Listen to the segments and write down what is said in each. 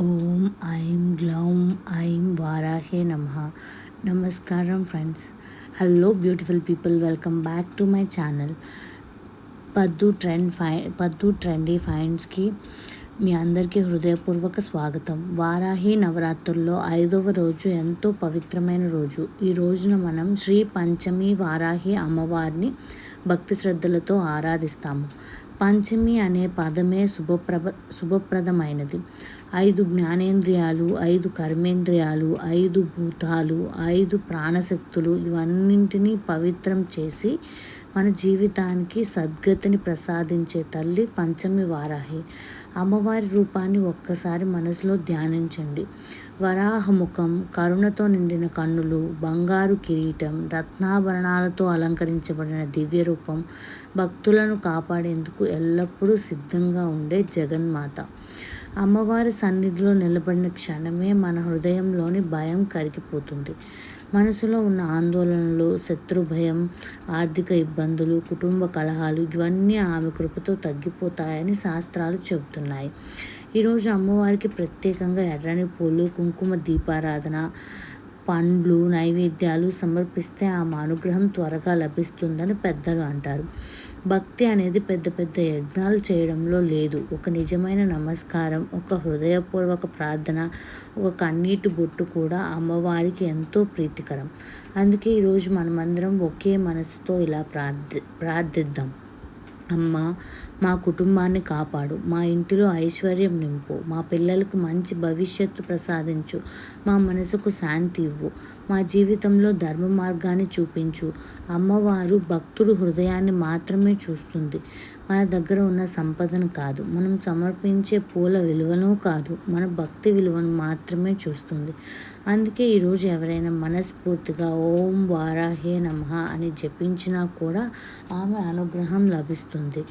ఓం ఐం గ్లౌం ఐం వారాహే నమః. నమస్కారం friends. Hello beautiful people, welcome back to my channel పద్దు ట్రెండీ ఫైండ్స్కి మీ అందరికీ హృదయపూర్వక స్వాగతం. వారాహి నవరాత్రుల్లో 5వ రోజు ఎంతో పవిత్రమైన రోజు. ఈ రోజున మనం శ్రీ పంచమి వారాహి అమ్మవారిని భక్తి శ్రద్ధలతో ఆరాధిస్తాము. పంచమి అనే పదమే శుభప్రదమైనది. 5 జ్ఞానేంద్రియాలు, 5 కర్మేంద్రియాలు, 5 భూతాలు, 5 ప్రాణశక్తులు ఇవన్నింటినీ పవిత్రం చేసి మన జీవితానికి సద్గతిని ప్రసాదించే తల్లి పంచమి వారాహి. అమ్మవారి రూపాన్ని ఒక్కసారి మనసులో ధ్యానించండి. వరాహముఖం, కరుణతో నిండిన కన్నులు, బంగారు కిరీటం, రత్నాభరణాలతో అలంకరించబడిన దివ్య రూపం, భక్తులను కాపాడేందుకు ఎల్లప్పుడూ సిద్ధంగా ఉండే జగన్మాత. అమ్మవారి సన్నిధిలో నిలబడిన క్షణమే మన హృదయంలోని భయం కరిగిపోతుంది. మనసులో ఉన్న ఆందోళనలు, శత్రు భయం, ఆర్థిక ఇబ్బందులు, కుటుంబ కలహాలు ఇవన్నీ ఆమె కృపతో తగ్గిపోతాయని శాస్త్రాలు చెబుతున్నాయి. ఈరోజు అమ్మవారికి ప్రత్యేకంగా ఎర్రని పూలు, కుంకుమ దీపారాధన, పండ్లు, నైవేద్యాలు సమర్పిస్తే ఆమె అనుగ్రహం త్వరగా లభిస్తుందని పెద్దలు అంటారు. భక్తి అనేది పెద్ద పెద్ద యజ్ఞాలు చేయడంలో లేదు. ఒక నిజమైన నమస్కారం, ఒక హృదయపూర్వక ప్రార్థన, ఒక కన్నీటి బొట్టు కూడా అమ్మవారికి ఎంతో ప్రీతికరం. అందుకే ఈరోజు మనమందరం ఒకే మనసుతో ఇలా ప్రార్థిద్దాం. అమ్మ, మా కుటుంబాన్ని కాపాడు, మా ఇంటిలో ఐశ్వర్యం నింపు, మా పిల్లలకు మంచి భవిష్యత్తు ప్రసాదించు, మా మనసుకు శాంతి ఇవ్వు, మా జీవితంలో ధర్మ మార్గాన్ని చూపించు. అమ్మవారు భక్తుడు హృదయాన్ని మాత్రమే చూస్తుంది, మన దగ్గర ఉన్న సంపదను కాదు, మనం సమర్పించే పూల విలువను కాదు, మన భక్తి విలువను మాత్రమే చూస్తుంది. అందుకే ఈరోజు ఎవరైనా మనస్ఫూర్తిగా ఓం వారాహే నమః అని జపించినా కూడా ఆమె అనుగ్రహం లభిస్తుంది.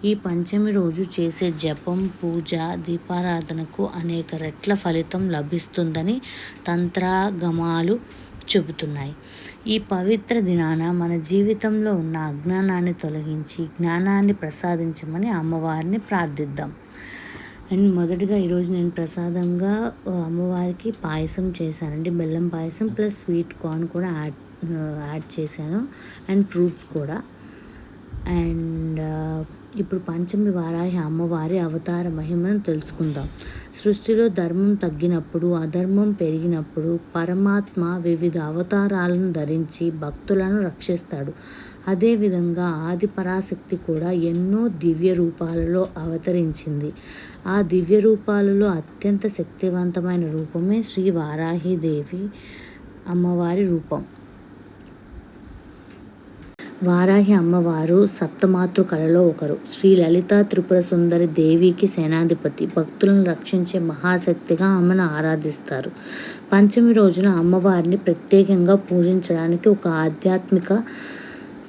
ఈ పంచమి రోజు చేసే జపం, పూజ, దీపారాధనకు అనేక రెట్ల ఫలితం లభిస్తుందని తంత్రాగమాలు చెబుతున్నాయి. ఈ పవిత్ర దినాన మన జీవితంలో ఉన్న అజ్ఞానాన్ని తొలగించి జ్ఞానాన్ని ప్రసాదించమని అమ్మవారిని ప్రార్థిద్దాం. అండ్ మొదటిగా ఈరోజు నేను ప్రసాదంగా అమ్మవారికి పాయసం చేశానండి. బెల్లం పాయసం ప్లస్ స్వీట్ కార్న్ కూడా యాడ్ చేశాను, అండ్ ఫ్రూట్స్ కూడా. అండ్ ఇప్పుడు పంచమి వారాహి అమ్మవారి అవతార మహిమను తెలుసుకుందాం. సృష్టిలో ధర్మం తగ్గినప్పుడు, అధర్మం పెరిగినప్పుడు పరమాత్మ వివిధ అవతారాలను ధరించి భక్తులను రక్షిస్తాడు. అదేవిధంగా ఆది పరాశక్తి కూడా ఎన్నో దివ్య రూపాలలో అవతరించింది. ఆ దివ్య రూపాలలో అత్యంత శక్తివంతమైన రూపమే శ్రీ వారాహిదేవి అమ్మవారి రూపం. వారాహి అమ్మవారు సప్తమాతృ కళలో ఒకరు. శ్రీ లలిత త్రిపుర సుందరి దేవికి సేనాధిపతి, భక్తులను రక్షించే మహాశక్తిగా ఆమెను ఆరాధిస్తారు. పంచమి రోజున అమ్మవారిని ప్రత్యేకంగా పూజించడానికి ఒక ఆధ్యాత్మిక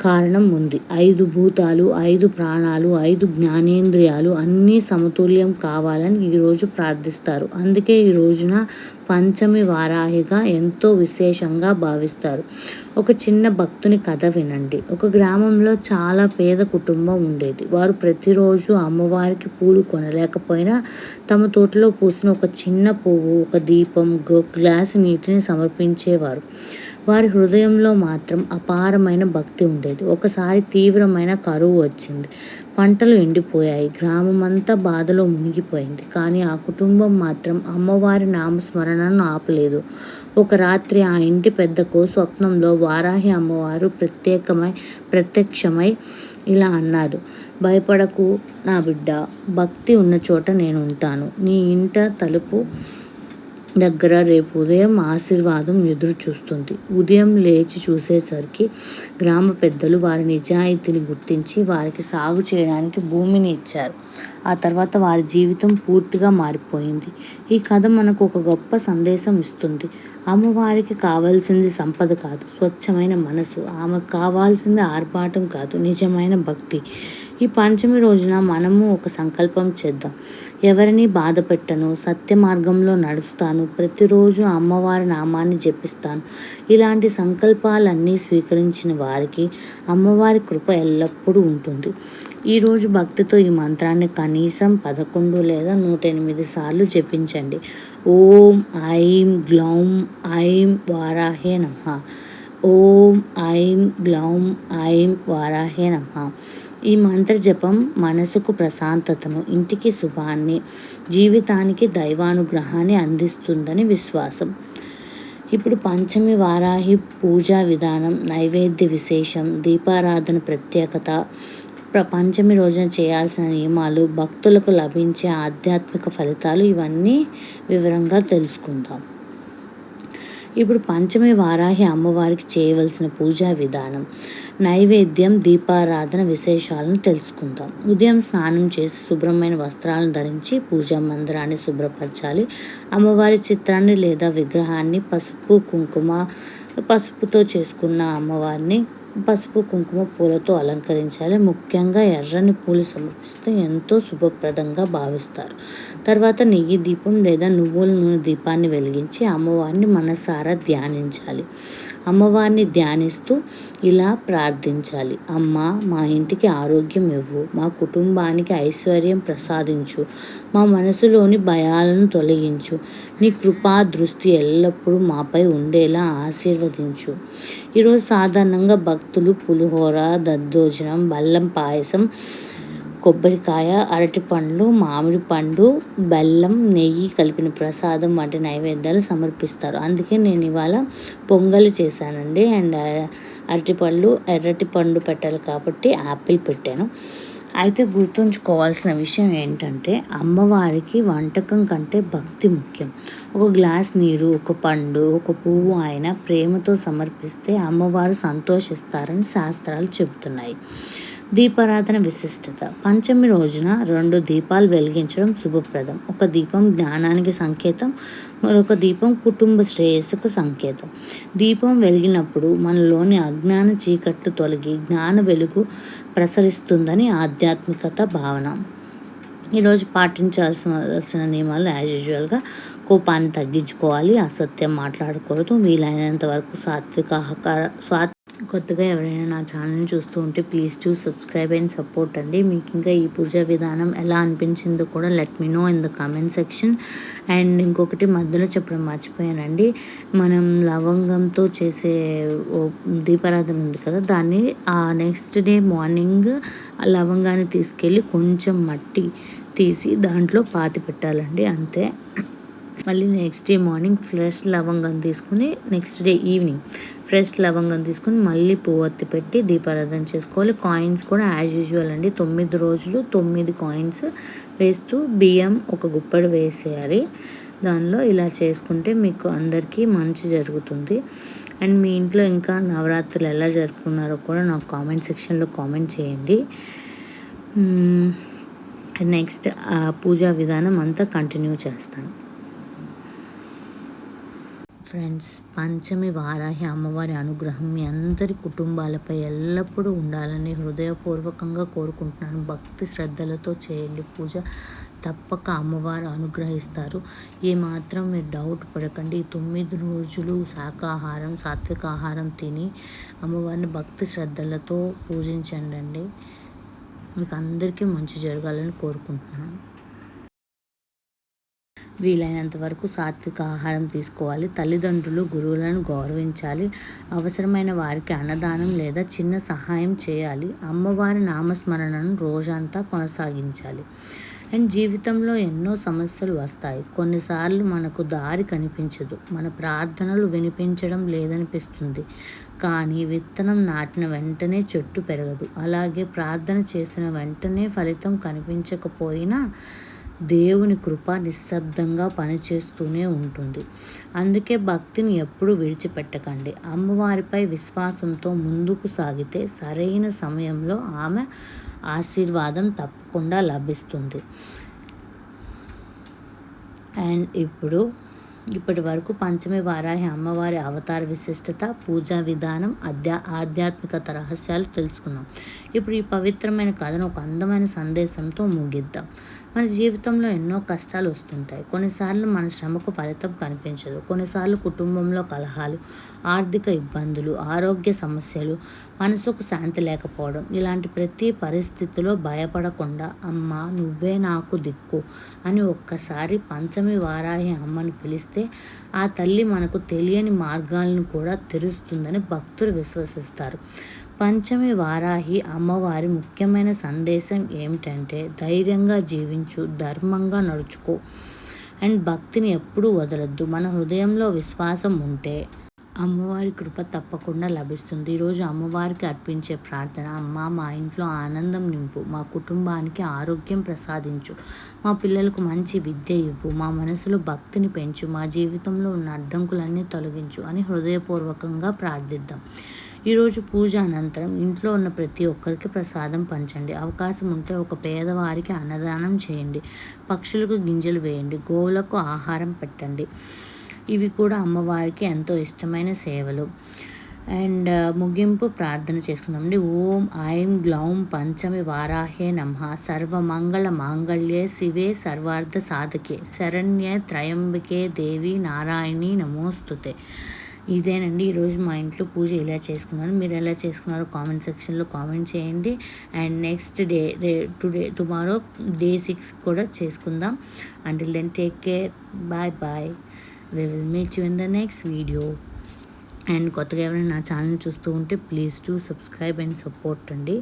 కారణం ఉంది. 5 భూతాలు, 5 ప్రాణాలు, 5 జ్ఞానేంద్రియాలు అన్నీ సమతుల్యం కావాలని ఈరోజు ప్రార్థిస్తారు. అందుకే ఈ రోజున పంచమి వారాహిగా ఎంతో విశేషంగా భావిస్తారు. ఒక చిన్న భక్తుని కథ వినండి. ఒక గ్రామంలో చాలా పేద కుటుంబం ఉండేది. వారు ప్రతిరోజు అమ్మవారికి పూలు కొనలేకపోయినా తమ తోటలో పూసిన ఒక చిన్న పువ్వు, ఒక దీపం, గ్లాసు నీటిని సమర్పించేవారు. వారి హృదయంలో మాత్రం అపారమైన భక్తి ఉండేది. ఒకసారి తీవ్రమైన కరువు వచ్చింది. పంటలు ఎండిపోయాయి. గ్రామమంతా బాధలో మునిగిపోయింది. కానీ ఆ కుటుంబం మాత్రం అమ్మవారి నామస్మరణను ఆపలేదు. ఒక రాత్రి ఆ ఇంటి పెద్దకు స్వప్నంలో వారాహి అమ్మవారు ప్రత్యక్షమై ఇలా అన్నారు: భయపడకు నా బిడ్డ, భక్తి ఉన్న చోట నేను ఉంటాను. నీ ఇంట తలుపు దగ్గర రేపు ఉదయం ఆశీర్వాదం ఎదురు చూస్తుంది. ఉదయం లేచి చూసేసరికి గ్రామ పెద్దలు వారి నిజాయితీని గుర్తించి వారికి సాగు చేయడానికి భూమిని ఇచ్చారు. ఆ తర్వాత వారి జీవితం పూర్తిగా మారిపోయింది. ఈ కథ మనకు ఒక గొప్ప సందేశం ఇస్తుంది. అమ్మవారికి కావాల్సింది సంపద కాదు, స్వచ్ఛమైన మనసు. ఆమెకు కావాల్సింది ఆర్భాటం కాదు, నిజమైన భక్తి. ఈ పంచమి రోజున మనము ఒక సంకల్పం చేద్దాం. ఎవరిని బాధ పెట్టను, సత్య మార్గంలో నడుస్తాను, ప్రతిరోజు అమ్మవారి నామాన్ని జపిస్తాను. ఇలాంటి సంకల్పాలన్నీ స్వీకరించిన వారికి అమ్మవారి కృప ఎల్లప్పుడూ ఉంటుంది. ఈరోజు భక్తితో ఈ మంత్రాన్ని కనీసం 11 లేదా 108 సార్లు జపించండి. ఓం ఐం గ్లౌం ఐం వారాహే నమః. ఓం ఐం గ్లౌం ఐం వారాహే నమః. ఈ మంత్ర జపం మనసుకు ప్రశాంతతను, ఇంటికి శుభాన్ని, జీవితానికి దైవానుగ్రహాన్ని అందిస్తుందని విశ్వాసం. ఇప్పుడు పంచమి వారాహి పూజా విధానం, నైవేద్య విశేషం, దీపారాధన ప్రత్యేకత, పంచమి రోజున చేయాల్సిన నియమాలు, భక్తులకు లభించే ఆధ్యాత్మిక ఫలితాలు ఇవన్నీ వివరంగా తెలుసుకుందాం. ఇప్పుడు పంచమి వారాహి అమ్మవారికి చేయవలసిన పూజా విధానం, నైవేద్యం, దీపారాధన విశేషాలను తెలుసుకుందాం. ఉదయం స్నానం చేసి శుభ్రమైన వస్త్రాలను ధరించి పూజా మందిరాన్ని శుభ్రపరచాలి. అమ్మవారి చిత్రాన్ని లేదా విగ్రహాన్ని పసుపుతో చేసుకున్న అమ్మవారిని పసుపు కుంకుమ పూలతో అలంకరించాలి. ముఖ్యంగా ఎర్రని పూలు సమర్పిస్తే ఎంతో శుభప్రదంగా భావిస్తారు. తర్వాత నెయ్యి దీపం లేదా నువ్వుల నూనె దీపాన్ని వెలిగించి అమ్మవారిని మనసారా ధ్యానించాలి. అమ్మవారిని ధ్యానిస్తూ ఇలా ప్రార్థించాలి. అమ్మ, మా ఇంటికి ఆరోగ్యం ఇవ్వు, మా కుటుంబానికి ఐశ్వర్యం ప్రసాదించు, మా మనసులోని భయాలను తొలగించు, నీ కృపా దృష్టి ఎల్లప్పుడూ మాపై ఉండేలా ఆశీర్వదించు. ఈరోజు సాధారణంగా భక్తులు పులిహోర, దద్దోజనం, బెల్లం పాయసం, కొబ్బరికాయ, అరటిపండ్లు, మామిడి పండు, బెల్లం, నెయ్యి కలిపిన ప్రసాదం వంటి నైవేద్యాలు సమర్పిస్తారు. అందుకే నేను ఇవాళ పొంగల్ చేశానండి. అండ్ అరటిపళ్ళు, ఎర్రటి పండు పెట్టాలి కాబట్టి యాపిల్ పెట్టాను. అయితే గుర్తుంచుకోవాల్సిన విషయం ఏంటంటే అమ్మవారికి వంటకం కంటే భక్తి ముఖ్యం. ఒక గ్లాస్ నీరు, ఒక పండు, ఒక పువ్వు అయినా ప్రేమతో సమర్పిస్తే అమ్మవారు సంతోషిస్తారని శాస్త్రాలు చెబుతున్నాయి. దీపారాధన విశిష్టత. పంచమి రోజున 2 దీపాలు వెలిగించడం శుభప్రదం. ఒక దీపం జ్ఞానానికి సంకేతం, మరొక దీపం కుటుంబ శ్రేయస్సుకు సంకేతం. దీపం వెలిగినప్పుడు మనలోని అజ్ఞాన చీకట్లు తొలగి జ్ఞాన వెలుగు ప్రసరిస్తుందని ఆధ్యాత్మికత భావన. ఈరోజు పాటించాల్సిన నియమాలు యాజ్ యూజువల్గా కోపాన్ని తగ్గించుకోవాలి, అసత్యం మాట్లాడకూడదు, వీలైనంత వరకు కొత్తగా ఎవరైనా నా ఛానల్ని చూస్తూ ఉంటే please to subscribe and support అండి. మీకు ఇంకా ఈ పూజా విధానం ఎలా అనిపించిందో కూడా let me know in the comment section. And ఇంకొకటి మధ్యలో చెప్పడం మర్చిపోయానండి, మనం లవంగంతో చేసే దీపారాధన ఉంది కదా, దాన్ని నెక్స్ట్ డే మార్నింగ్ లవంగాన్ని తీసుకెళ్ళి కొంచెం మట్టి తీసి దాంట్లో పాతి పెట్టాలండి, అంతే. మళ్ళీ నెక్స్ట్ డే మార్నింగ్ ఫ్రెష్ లవంగం తీసుకుని నెక్స్ట్ డే ఈవినింగ్ ఫ్రెష్ లవంగం తీసుకుని మళ్ళీ పువ్వొత్తి పెట్టి దీపారాధన చేసుకోవాలి. కాయిన్స్ కూడా యాజ్ యూజువల్ అండి, 9 రోజులు 9 కాయిన్స్ వేస్తూ బియ్యం ఒక గుప్పెడు వేసేయాలి దానిలో. ఇలా చేసుకుంటే మీకు అందరికీ మంచి జరుగుతుంది. అండ్ మీ ఇంట్లో ఇంకా నవరాత్రులు ఎలా జరుపుకున్నారో కూడా నాకు కామెంట్ సెక్షన్లో కామెంట్ చేయండి. నెక్స్ట్ పూజా విధానం అంతా కంటిన్యూ చేస్తాను. ఫ్రెండ్స్, పంచమి వారాహి అమ్మవారి అనుగ్రహం మీ అందరి కుటుంబాలపై ఎల్లప్పుడూ ఉండాలని హృదయపూర్వకంగా కోరుకుంటున్నాను. భక్తి శ్రద్ధలతో చేయండి పూజ, తప్పక అమ్మవారు అనుగ్రహిస్తారు. ఏమాత్రం మీరు డౌట్ పడకండి. ఈ 9 రోజులు శాకాహారం, సాత్విక ఆహారం తిని అమ్మవారిని భక్తి శ్రద్ధలతో పూజించండి. మీకు అందరికీ మంచి జరగాలని కోరుకుంటున్నాను. వీలైనంత వరకు సాత్విక ఆహారం తీసుకోవాలి. తల్లిదండ్రులు, గురువులను గౌరవించాలి. అవసరమైన వారికి అన్నదానం లేదా చిన్న సహాయం చేయాలి. అమ్మవారి నామస్మరణను రోజంతా కొనసాగించాలి. అండ్ జీవితంలో ఎన్నో సమస్యలు వస్తాయి. కొన్నిసార్లు మనకు దారి కనిపించదు, మన ప్రార్థనలు వినిపించడం లేదనిపిస్తుంది. కానీ విత్తనం నాటిన వెంటనే చెట్టు పెరగదు. అలాగే ప్రార్థన చేసిన వెంటనే ఫలితం కనిపించకపోయినా దేవుని కృప నిశ్శబ్దంగా పనిచేస్తూనే ఉంటుంది. అందుకే భక్తిని ఎప్పుడూ విడిచిపెట్టకండి. అమ్మవారిపై విశ్వాసంతో ముందుకు సాగితే సరైన సమయంలో ఆమె ఆశీర్వాదం తప్పకుండా లభిస్తుంది. అండ్ ఇప్పుడు ఇప్పటి వరకు పంచమి వారాహి అమ్మవారి అవతార విశిష్టత, పూజా విధానం, ఆధ్యాత్మికత రహస్యాలు తెలుసుకున్నాం. ఇప్పుడు ఈ పవిత్రమైన కథను ఒక అందమైన సందేశంతో ముగిద్దాం. మన జీవితంలో ఎన్నో కష్టాలు వస్తుంటాయి. కొన్నిసార్లు మన శ్రమకు ఫలితం కనిపించదు. కొన్నిసార్లు కుటుంబంలో కలహాలు, ఆర్థిక ఇబ్బందులు, ఆరోగ్య సమస్యలు, మనసుకు శాంతి లేకపోవడం. ఇలాంటి ప్రతి పరిస్థితిలో భయపడకుండా అమ్మ నువ్వే నాకు దిక్కు అని ఒక్కసారి పంచమి వారాహి అమ్మని పిలిస్తే ఆ తల్లి మనకు తెలియని మార్గాలను కూడా తెరుస్తుందని భక్తులు విశ్వసిస్తారు. పంచమి వారాహి అమ్మవారి ముఖ్యమైన సందేశం ఏమిటంటే ధైర్యంగా జీవించు, ధర్మంగా నడుచుకో అండ్ భక్తిని ఎప్పుడూ వదలొద్దు. మన హృదయంలో విశ్వాసం ఉంటే అమ్మవారి కృప తప్పకుండా లభిస్తుంది. ఈరోజు అమ్మవారికి అర్పించే ప్రార్థన: అమ్మ మా ఇంట్లో ఆనందం నింపు, మా కుటుంబానికి ఆరోగ్యం ప్రసాదించు, మా పిల్లలకు మంచి విద్య ఇవ్వు, మా మనసులో భక్తిని పెంచు, మా జీవితంలో ఉన్న అడ్డంకులన్నీ తొలగించు అని హృదయపూర్వకంగా ప్రార్థిద్దాం. ఈరోజు పూజ అనంతరం ఇంట్లో ఉన్న ప్రతి ఒక్కరికి ప్రసాదం పంచండి. అవకాశం ఉంటే ఒక పేదవారికి అన్నదానం చేయండి, పక్షులకు గింజలు వేయండి, గోవులకు ఆహారం పెట్టండి. ఇవి కూడా అమ్మవారికి ఎంతో ఇష్టమైన సేవలు. అండ్ ముగింపు ప్రార్థన చేసుకుందామండి. ఓం ఐం గ్లౌం పంచమి వారాహే నమః. సర్వమంగళ మాంగళ్యే శివే సర్వార్థ సాధకే శరణ్యే త్రయంబకే దేవి నారాయణి నమోస్తుతే. ఇదేనండి ఈరోజు మా ఇంట్లో పూజ ఇలా చేసుకున్నాను. మీరు ఎలా చేసుకున్నారో కామెంట్ సెక్షన్లో కామెంట్ చేయండి. అండ్ నెక్స్ట్ టుమారో డే 6 కూడా చేసుకుందాం. Until then take care, bye bye. We will meet you in the next video. And కొత్తగా ఎవరైనా నా ఛానల్ చూస్తూ ఉంటే please to subscribe and support అండి.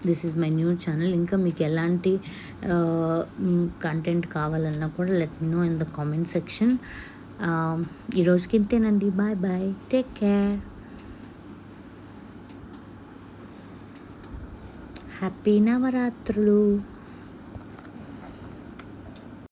This is my new channel. ఇంకా మీకు ఎలాంటి కంటెంట్ కావాలన్నా కూడా let me know in the comment section. ఈరోజుకి ఇంతేనండి. Bye bye, take care, happy నవరాత్రులు.